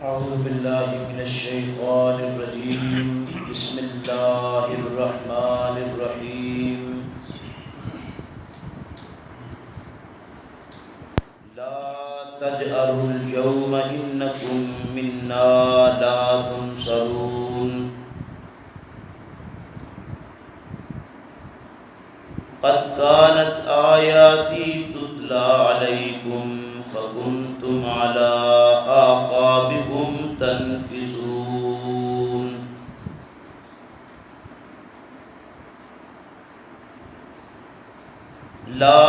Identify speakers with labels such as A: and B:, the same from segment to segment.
A: اعوذ باللہ من الشیطان الرجیم بسم اللہ الرحمن الرحیم لا تجأروا اليوم انکم منا لا تنصرون قد كانت آیاتی تتلی علیکم فکنتم علی اعقابکم تنکصون لا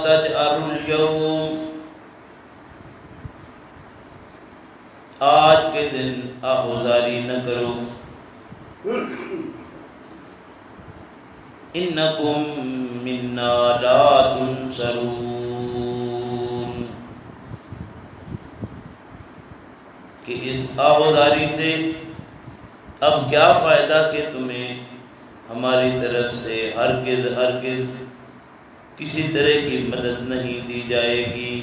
A: تجأروا اليوم، آج کے دن آہوزاری نہ کرو، انکم منا لا تنصرون، کہ اس آہوزاری سے اب کیا فائدہ کہ تمہیں ہماری طرف سے ہرگز کسی طرح کی مدد نہیں دی جائے گی،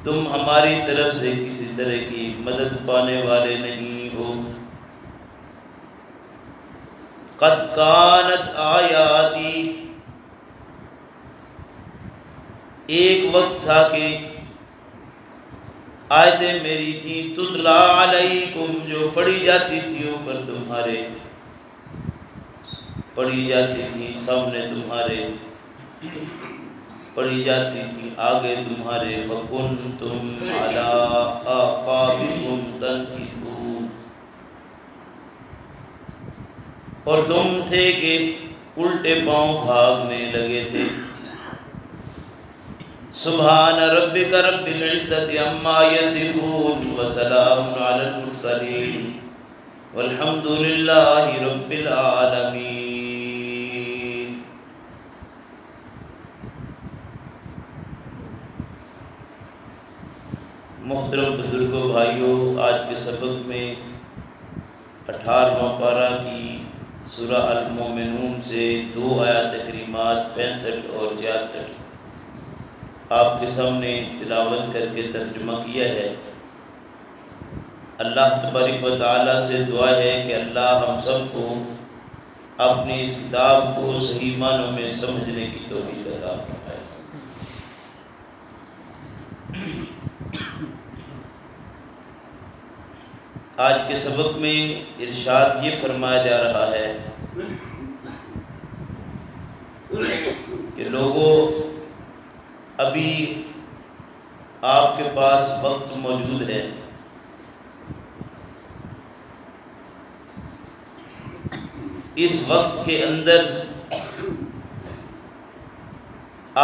A: تم ہماری طرف سے کسی طرح کی مدد پانے والے نہیں ہو۔ قد کانت آیاتی، ایک وقت تھا کہ آیتیں میری تھیں، تتلی علیکم، جو پڑھی جاتی تھی اوپر تمہارے، پڑھی جاتی تھی سامنے تمہارے، پڑھی جاتی تھی آگے تمہارے، فکنتم علی اعقابکم تنکصون، اور تم تھے کہ الٹے پاؤں بھاگنے لگے تھے۔ سبحان ربک رب العزت عما یصفون وسلام علی المرسلین والحمد للہ رب العالمین۔ محترم بزرگوں، بھائیوں، آج کے سبق میں 18واں پارہ کی سورہ المومنون سے 2 آیات کریمات 65 اور 66 آپ کے سامنے تلاوت کر کے ترجمہ کیا ہے۔ اللہ تبارک و تعالیٰ سے دعا ہے کہ اللہ ہم سب کو اپنی اس کتاب کو صحیح معنوں میں سمجھنے کی توفیق عطا فرمائے۔ آج کے سبق میں ارشاد یہ فرمایا جا رہا ہے کہ لوگوں، ابھی آپ کے پاس وقت موجود ہے، اس وقت کے اندر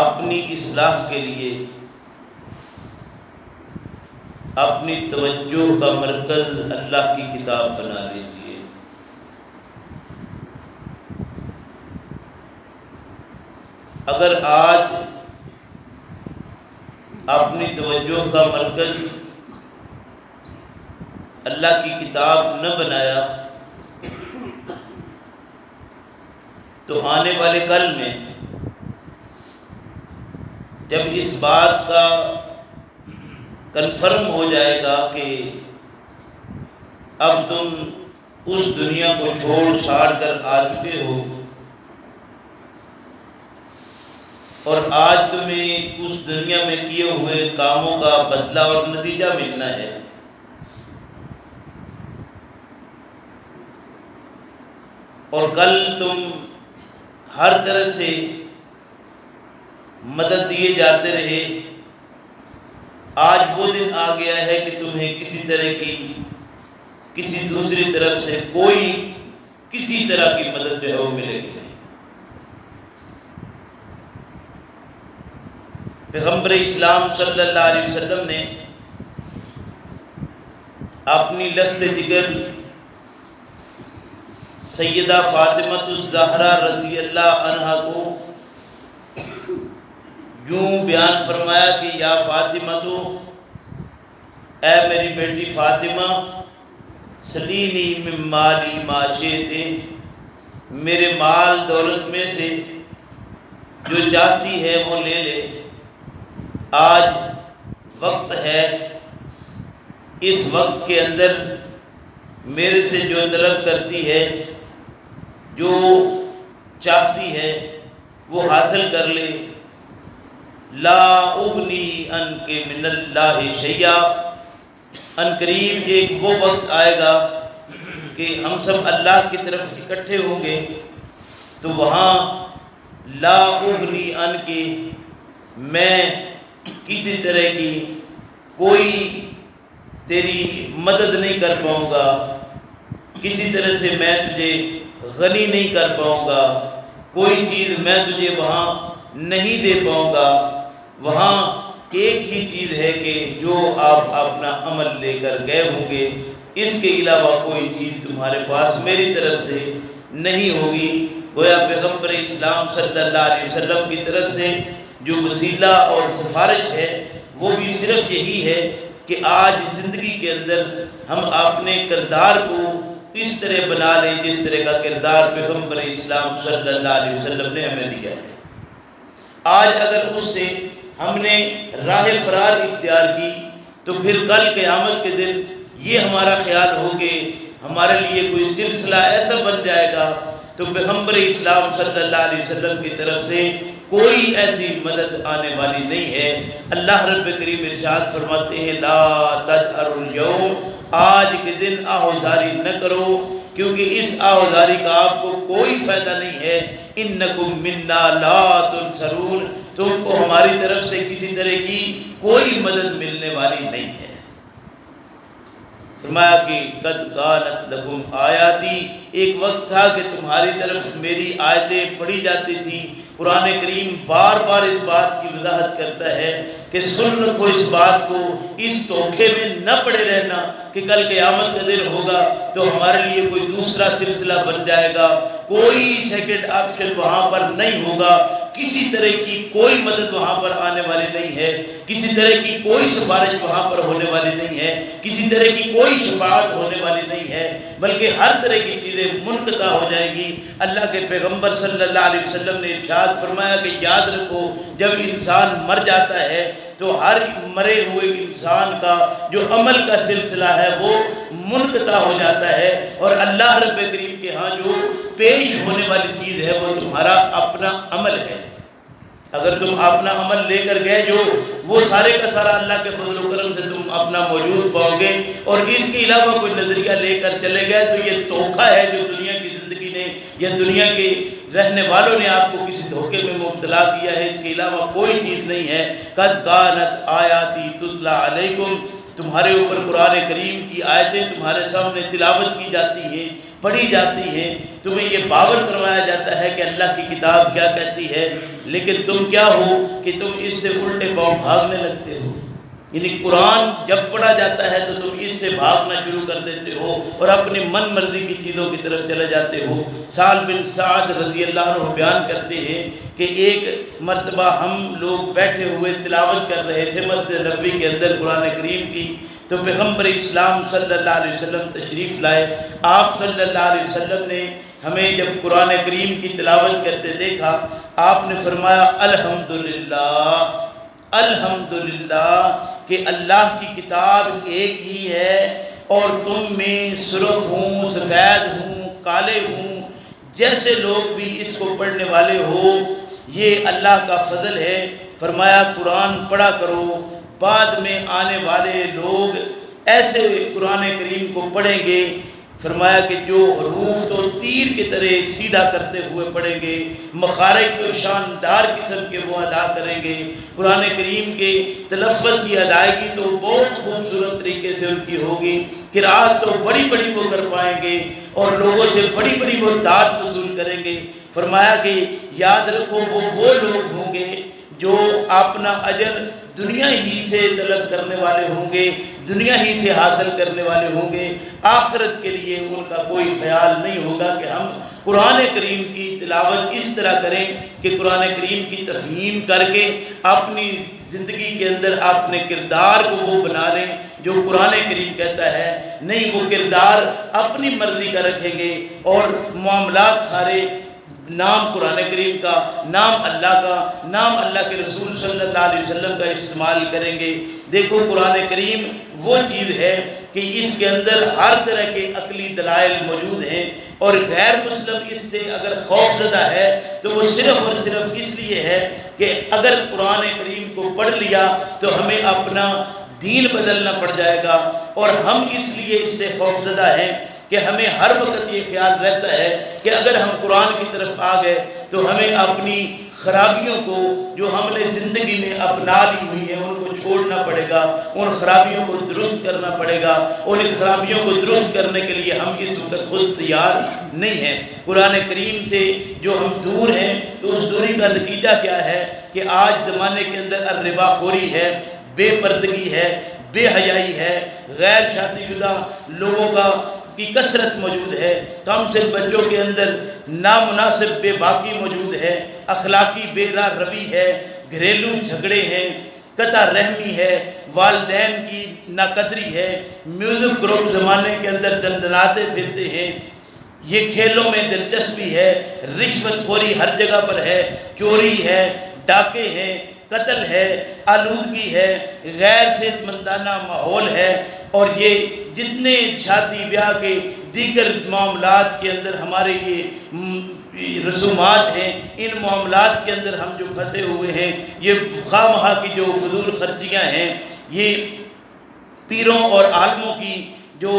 A: اپنی اصلاح کے لیے اپنی توجہ کا مرکز اللہ کی کتاب بنا لیجیے۔ اگر آج اپنی توجہ کا مرکز اللہ کی کتاب نہ بنایا تو آنے والے کل میں جب اس بات کا کنفرم ہو جائے گا کہ اب تم اس دنیا کو چھوڑ چھاڑ کر آ چکے ہو اور آج تمہیں اس دنیا میں کیے ہوئے کاموں کا بدلہ اور نتیجہ ملنا ہے، اور کل تم ہر طرح سے مدد دیے جاتے رہے، آج وہ دن آ گیا ہے کہ تمہیں کسی طرح کی کسی دوسری طرف سے کوئی کسی طرح کی مدد جو ہے وہ ملے گی نہیں۔ پیغمبر اسلام صلی اللہ علیہ وسلم نے اپنی لخت جگر سیدہ فاطمہ الزہرا رضی اللہ عنہا کو یوں بیان فرمایا کہ یا فاطمہ، تو اے میری بیٹی فاطمہ، سلینی من مالی ما شئت، میرے مال دولت میں سے جو چاہتی ہے وہ لے لے، آج وقت ہے اس وقت کے اندر میرے سے جو طلب کرتی ہے، جو چاہتی ہے وہ حاصل کر لے۔ لا اغنی عنک من اللہ شیئا، ان قریب ایک وہ وقت آئے گا کہ ہم سب اللہ کی طرف اکٹھے ہوں گے، تو وہاں لا اغنی عنک، میں کسی طرح کی کوئی تیری مدد نہیں کر پاؤں گا، کسی طرح سے میں تجھے غنی نہیں کر پاؤں گا، کوئی چیز میں تجھے وہاں نہیں دے پاؤں گا۔ وہاں ایک ہی چیز ہے کہ جو آپ اپنا عمل لے کر گئے ہوں گے، اس کے علاوہ کوئی چیز تمہارے پاس میری طرف سے نہیں ہوگی۔ گویا پیغمبر اسلام صلی اللہ علیہ وسلم کی طرف سے جو وسیلہ اور سفارش ہے وہ بھی صرف یہی ہے کہ آج زندگی کے اندر ہم اپنے کردار کو اس طرح بنا لیں جس طرح کا کردار پیغمبر اسلام صلی اللہ علیہ وسلم نے ہمیں دیا ہے۔ آج اگر اس سے ہم نے راہ فرار اختیار کی تو پھر کل قیامت کے دن یہ ہمارا خیال ہو کہ ہمارے لیے کوئی سلسلہ ایسا بن جائے گا تو پیغمبر اسلام صلی اللہ علیہ وسلم کی طرف سے کوئی ایسی مدد آنے والی نہیں ہے۔ اللہ رب کریم ارشاد فرماتے ہیں لا تجأروا اليوم، آج کے دن آہوزاری نہ کرو کیونکہ اس آہوزاری کا آپ کو کوئی فائدہ نہیں ہے۔ انکم منا لا تنصرون، تم کو ہماری طرف سے کسی طرح کی کوئی مدد ملنے والی نہیں ہے۔ فرمایا کہ قد کانت لکم آیاتی، ایک وقت تھا کہ تمہاری طرف میری آیتیں پڑھی جاتی تھیں۔ قرآن کریم بار بار اس بات کی وضاحت کرتا ہے کہ سن رکھو اس بات کو، اس دھوکے میں نہ پڑے رہنا کہ کل قیامت کا دن ہوگا تو ہمارے لیے کوئی دوسرا سلسلہ بن جائے گا، کوئی سیکنڈ آپشن وہاں پر نہیں ہوگا، کسی طرح کی کوئی مدد وہاں پر آنے والی نہیں ہے، کسی طرح کی کوئی سفارش وہاں پر ہونے والی نہیں ہے، کسی طرح کی کوئی شفاعت ہونے والی نہیں ہے، بلکہ ہر طرح کی چیزیں منقطع ہو جائیں گی۔ اللہ کے پیغمبر صلی اللہ علیہ وسلم نے ارشاد فرمایا کہ یاد رکھو جب انسان مر جاتا ہے تو ہر مرے ہوئے انسان کا جو عمل کا سلسلہ ہے وہ منقطع ہو جاتا ہے، اور اللہ رب کریم کے ہاں جو پیش ہونے والی چیز ہے وہ تمہارا اپنا عمل ہے۔ اگر تم اپنا عمل لے کر گئے جو وہ سارے کا سارا اللہ کے فضل و کرم سے تم اپنا موجود پاؤ گے، اور اس کے علاوہ کوئی نظریہ لے کر چلے گئے تو یہ دھوکہ ہے جو دنیا کی زندگی نے یا دنیا کے رہنے والوں نے آپ کو کسی دھوکے میں مبتلا کیا ہے، اس کے علاوہ کوئی چیز نہیں ہے۔ قد کانت آیاتی تتلی علیکم، تمہارے اوپر قرآن کریم کی آیتیں تمہارے سامنے تلاوت کی جاتی ہیں، پڑھی جاتی ہیں، تمہیں یہ باور کروایا جاتا ہے کہ اللہ کی کتاب کیا کہتی ہے، لیکن تم کیا ہو کہ تم اس سے الٹے پاؤں بھاگنے لگتے ہو۔ یعنی قرآن جب پڑھا جاتا ہے تو تم اس سے بھاگنا شروع کر دیتے ہو اور اپنی من مرضی کی چیزوں کی طرف چلے جاتے ہو۔ سہل بن سعد رضی اللہ عنہ بیان کرتے ہیں کہ ایک مرتبہ ہم لوگ بیٹھے ہوئے تلاوت کر رہے تھے مسجد نبوی کے اندر قرآن کریم کی، تو پیغمبر اسلام صلی اللہ علیہ وسلم تشریف لائے۔ آپ صلی اللہ علیہ وسلم نے ہمیں جب قرآن کریم کی تلاوت کرتے دیکھا، آپ نے فرمایا الحمدللہ الحمدللہ کہ اللہ کی کتاب ایک ہی ہے اور تم میں سرخ ہوں، سفید ہوں، کالے ہوں، جیسے لوگ بھی اس کو پڑھنے والے ہو، یہ اللہ کا فضل ہے۔ فرمایا قرآن پڑھا کرو، بعد میں آنے والے لوگ ایسے قرآن کریم کو پڑھیں گے، فرمایا کہ جو حروف تو تیر کی طرح سیدھا کرتے ہوئے پڑھیں گے، مخارج تو شاندار قسم کے وہ ادا کریں گے، قرآن کریم کے تلفظ کی ادائیگی تو بہت خوبصورت طریقے سے ان کی ہوگی، قرأت تو بڑی بڑی وہ کر پائیں گے اور لوگوں سے بڑی بڑی وہ داد وصول کریں گے۔ فرمایا کہ یاد رکھو وہ لوگ ہوں گے جو اپنا اجر دنیا ہی سے طلب کرنے والے ہوں گے، دنیا ہی سے حاصل کرنے والے ہوں گے، آخرت کے لیے ان کا کوئی خیال نہیں ہوگا کہ ہم قرآن کریم کی تلاوت اس طرح کریں کہ قرآن کریم کی تفہیم کر کے اپنی زندگی کے اندر اپنے کردار کو وہ بنا لیں جو قرآن کریم کہتا ہے۔ نہیں، وہ کردار اپنی مرضی کا رکھیں گے اور معاملات سارے نام قرآن کریم کا، نام اللہ کا، نام اللہ کے رسول صلی اللہ علیہ وسلم کا استعمال کریں گے۔ دیکھو قرآن کریم وہ چیز ہے کہ اس کے اندر ہر طرح کے عقلی دلائل موجود ہیں، اور غیر مسلم اس سے اگر خوف زدہ ہے تو وہ صرف اور صرف اس لیے ہے کہ اگر قرآن کریم کو پڑھ لیا تو ہمیں اپنا دین بدلنا پڑ جائے گا، اور ہم اس لیے اس سے خوف زدہ ہیں کہ ہمیں ہر وقت یہ خیال رہتا ہے کہ اگر ہم قرآن کی طرف آ گئے تو ہمیں اپنی خرابیوں کو جو ہم نے زندگی میں اپنا لی ہوئی ہیں ان کو چھوڑنا پڑے گا، ان خرابیوں کو درست کرنا پڑے گا، اور ان خرابیوں کو درست کرنے کے لیے ہم اس وقت خود تیار نہیں ہیں۔ قرآن کریم سے جو ہم دور ہیں تو اس دوری کا نتیجہ کیا ہے کہ آج زمانے کے اندر الربا خوری ہے، بے پردگی ہے، بے حیائی ہے، غیر شادی شدہ لوگوں کی کثرت موجود ہے، کم سن بچوں کے اندر نامناسب بے باکی موجود ہے، اخلاقی بے راہ روی ہے، گھریلو جھگڑے ہیں، قطع رحمی ہے، والدین کی ناقدری ہے، میوزک گروپ زمانے کے اندر دندناتے پھرتے ہیں، یہ کھیلوں میں دلچسپی ہے، رشوت خوری ہر جگہ پر ہے، چوری ہے، ڈاکے ہیں، قتل ہے، آلودگی ہے، غیر صحت مندانہ ماحول ہے، اور یہ جتنے شادی بیاہ کے دیگر معاملات کے اندر ہمارے یہ رسومات ہیں، ان معاملات کے اندر ہم جو پھنسے ہوئے ہیں، یہ خواہ مخواہ کی جو فضول خرچیاں ہیں، یہ پیروں اور عالموں کی جو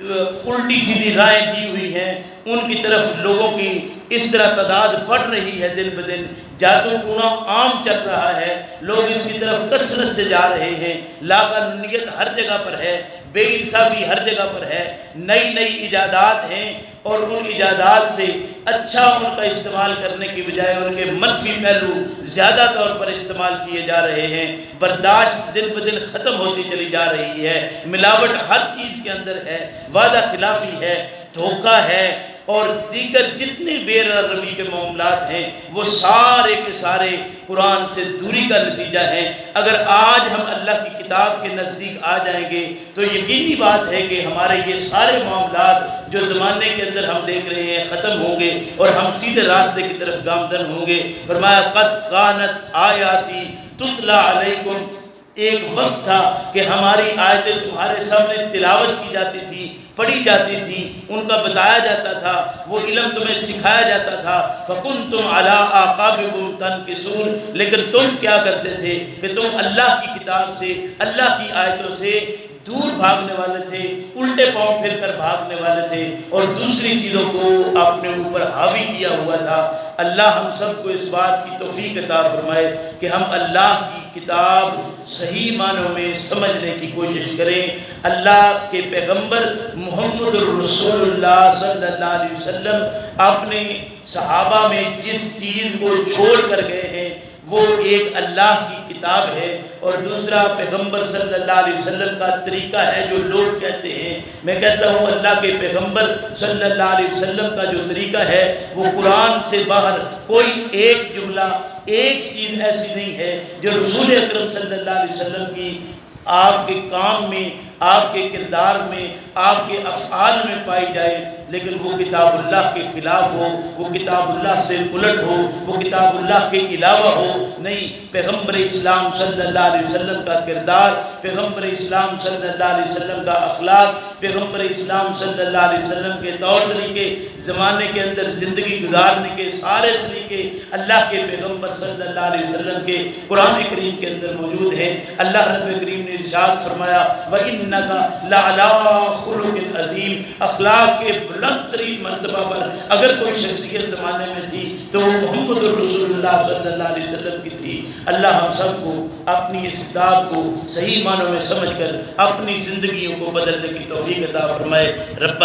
A: الٹی سیدھی رائیں دی ہوئی ہیں، ان کی طرف لوگوں کی اس طرح تعداد بڑھ رہی ہے دن بدن، جادو ٹونا عام چل رہا ہے، لوگ اس کی طرف کثرت سے جا رہے ہیں، لاقانونیت ہر جگہ پر ہے، بے انصافی ہر جگہ پر ہے، نئی نئی ایجادات ہیں، اور ان ایجادات سے اچھا ان کا استعمال کرنے کی بجائے ان کے منفی پہلو زیادہ طور پر استعمال کیے جا رہے ہیں، برداشت دن بدن ختم ہوتی چلی جا رہی ہے، ملاوٹ ہر چیز کے اندر ہے، وعدہ خلافی ہے، دھوکہ ہے، اور دیگر جتنے بے روی کے معاملات ہیں وہ سارے کے سارے قرآن سے دوری کا نتیجہ ہیں۔ اگر آج ہم اللہ کی کتاب کے نزدیک آ جائیں گے تو یقینی بات ہے کہ ہمارے یہ سارے معاملات جو زمانے کے اندر ہم دیکھ رہے ہیں ختم ہوں گے، اور ہم سیدھے راستے کی طرف گامزن ہوں گے۔ فرمایا قد کانت آیاتی تتلی علیکم، ایک وقت تھا کہ ہماری آیتیں تمہارے سامنے تلاوت کی جاتی تھی، پڑھی جاتی تھی، ان کا بتایا جاتا تھا، وہ علم تمہیں سکھایا جاتا تھا، فَكُنْتُمْ عَلَىٰ أَعْقَابِكُمْ تَنْكِصُونَ، لیکن تم کیا کرتے تھے کہ تم اللہ کی کتاب سے، اللہ کی آیتوں سے دور بھاگنے والے تھے، الٹے پاؤں پھر کر بھاگنے والے تھے، اور دوسری چیزوں کو اپنے اوپر حاوی کیا ہوا تھا۔ اللہ ہم سب کو اس بات کی توفیق عطا فرمائے کہ ہم اللہ کی کتاب صحیح معنوں میں سمجھنے کی کوشش کریں۔ اللہ کے پیغمبر محمد الرسول اللہ صلی اللہ علیہ وسلم اپنے صحابہ میں جس چیز کو چھوڑ کر گئے ہیں وہ ایک اللہ کی کتاب ہے، اور دوسرا پیغمبر صلی اللہ علیہ وسلم کا طریقہ ہے جو لوگ کہتے ہیں۔ میں کہتا ہوں اللہ کے پیغمبر صلی اللہ علیہ وسلم کا جو طریقہ ہے وہ قرآن سے باہر کوئی ایک جملہ، ایک چیز ایسی نہیں ہے جو رسول اکرم صلی اللہ علیہ وسلم کی آپ کے کام میں، آپ کے کردار میں، آپ کے افعال میں پائی جائے، لیکن وہ کتاب اللہ کے خلاف ہو، وہ کتاب اللہ سے الٹ ہو، وہ کتاب اللہ کے علاوہ ہو۔ نہیں، پیغمبر اسلام صلی اللہ علیہ وسلم کا کردار، پیغمبر اسلام صلی اللہ علیہ وسلم کا اخلاق، پیغمبر اسلام صلی اللہ علیہ وسلم کے طور طریقے، زمانے کے اندر زندگی گزارنے کے سارے سلیقے اللہ کے پیغمبر صلی اللہ علیہ وسلم کے قرآن کریم کے اندر موجود ہیں۔ اللہ رب کریم نے ارشاد فرمایا وَإِنَّكَ لَعَلَىٰ خُلُقٍ عَظِيمٍ، اخلاق کے بلند ترین مرتبہ پر اگر کوئی شخصیت زمانے میں تھی تو وہ محمد الرسول اللہ صلی اللہ علیہ وسلم کی تھی۔ اللہ ہم سب کو اپنی اس کتاب کو صحیح معنوں میں سمجھ کر اپنی زندگیوں کو بدلنے کی توفیق عطا فرمائے۔ رب